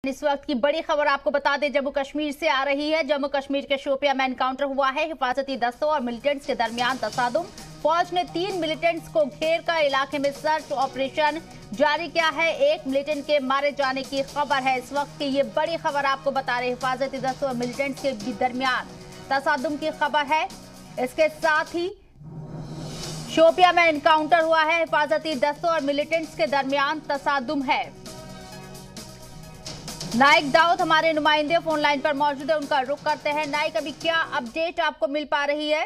इस वक्त की बड़ी खबर आपको बता दें, जम्मू कश्मीर से आ रही है। जम्मू कश्मीर के शोपियां में एनकाउंटर हुआ है। हिफाजती दस्तों और मिलिटेंट्स के दरमियान तसादुम। फौज ने 3 मिलिटेंट्स को घेर कर इलाके में सर्च ऑपरेशन जारी किया है। एक मिलिटेंट के मारे जाने की खबर है। इस वक्त की ये बड़ी खबर आपको बता रहे, हिफाजती दस्तों और मिलिटेंट्स के दरमियान तसादुम की खबर है। इसके साथ ही शोपियां में एनकाउंटर हुआ है। हिफाजती दस्तों और मिलिटेंट्स के दरमियान तसादुम है। नाइक दाऊद हमारे नुमाइंदे फोन लाइन पर मौजूद है, उनका रुख करते हैं। नाइक, अभी क्या अपडेट आपको मिल पा रही है?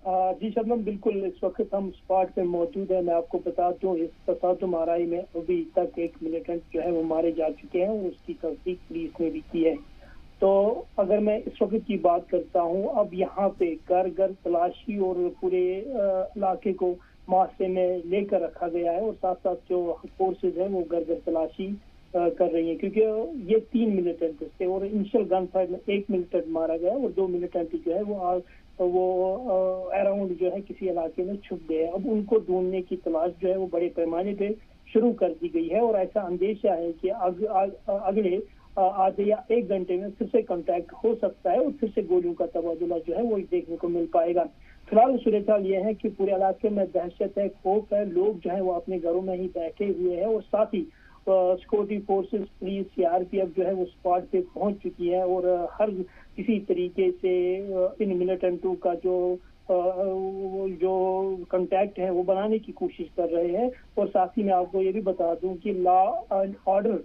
जी शबनम, बिल्कुल इस वक्त हम स्पॉट पे मौजूद है। मैं आपको बता दूं, इस तसादुम आराई में अभी तक एक मिलिटेंट जो है वो मारे जा चुके हैं और उसकी तस्दीक पुलिस ने भी की है। तो अगर मैं इस वक्त की बात करता हूं, अब यहाँ पे घर घर तलाशी और पूरे इलाके को मुआसे में लेकर रखा गया है और साथ साथ जो फोर्सेज है वो घर घर तलाशी कर रही है, क्योंकि ये 3 मिलिटेंट थे और इनिशियल गन फाइट में 1 मिलिटेंट मारा गया और 2 मिलिटेंट जो है वो अराउंड जो है किसी इलाके में छुप गए। अब उनको ढूंढने की तलाश जो है वो बड़े पैमाने पे शुरू कर दी गई है और ऐसा अंदेशा है कि अगले आधे या 1 घंटे में फिर से कांटेक्ट हो सकता है और फिर से गोलियों का तबादला जो है वो देखने को मिल पाएगा। फिलहाल सूरत ये है कि पूरे इलाके में दहशत है, खौफ है, लोग जो है वो अपने घरों में ही बैठे हुए हैं और साथ ही सिक्योरिटी फोर्सेस, पुलिस, सीआरपीएफ जो है वो स्पॉट पे पहुंच चुकी है और हर किसी तरीके से इन मिलिटेंटों का जो कांटेक्ट है वो बनाने की कोशिश कर रहे हैं। और साथ ही मैं आपको ये भी बता दूं कि लॉ एंड ऑर्डर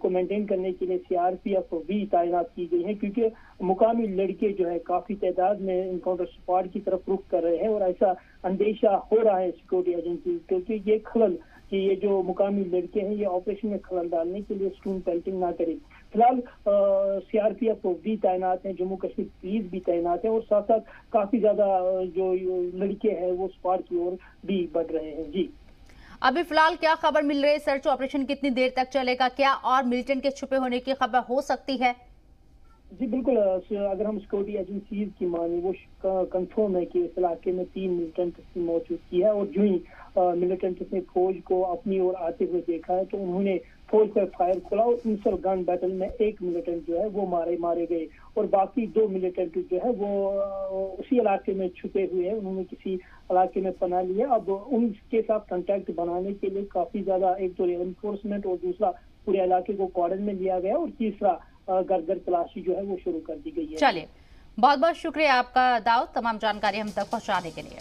को मेंटेन करने के लिए सीआरपीएफ भी तैनात की गई है, क्योंकि मुकामी लड़के जो है काफी तादाद में इनकाउंटर स्पॉट की तरफ रुख कर रहे हैं और ऐसा अंदेशा हो रहा है सिक्योरिटी एजेंसी, क्योंकि ये खलल कि ये जो मुकामी लड़के हैं ये ऑपरेशन में खलल डालने के लिए स्टोन पेल्टिंग ना करें। फिलहाल सीआरपीएफ भी तैनात है, जम्मू कश्मीर पुलिस भी तैनात है और साथ साथ काफी ज्यादा जो लड़के हैं वो स्पॉट की ओर भी बढ़ रहे हैं। जी, अभी फिलहाल क्या खबर मिल रही है? सर्च ऑपरेशन कितनी देर तक चलेगा? क्या और मिलिटेंट के छुपे होने की खबर हो सकती है? जी बिल्कुल, अगर हम सिक्योरिटी एजेंसीज की माने वो कंफर्म है कि इस इलाके में 3 मिलिटेंट की मौजूदगी है और जो ही मिलिटेंट ने फौज को अपनी ओर आते हुए देखा है तो उन्होंने फौज पर फायर खोला और इनिशियल गन बैटल में 1 मिलिटेंट जो है वो मारे गए और बाकी 2 मिलिटेंट जो है वो उसी इलाके में छुपे हुए हैं, उन्होंने किसी इलाके में पनाह लिया। अब उनके साथ कांटेक्ट बनाने के लिए काफी ज्यादा एक तो एनफोर्समेंट और दूसरा पूरे इलाके को कॉर्डन में लिया गया और तीसरा घर घर तलाशी जो है वो शुरू कर दी गई है। चलिए, बहुत बहुत शुक्रिया आपका दाऊद, तमाम जानकारी हम तक पहुंचाने के लिए।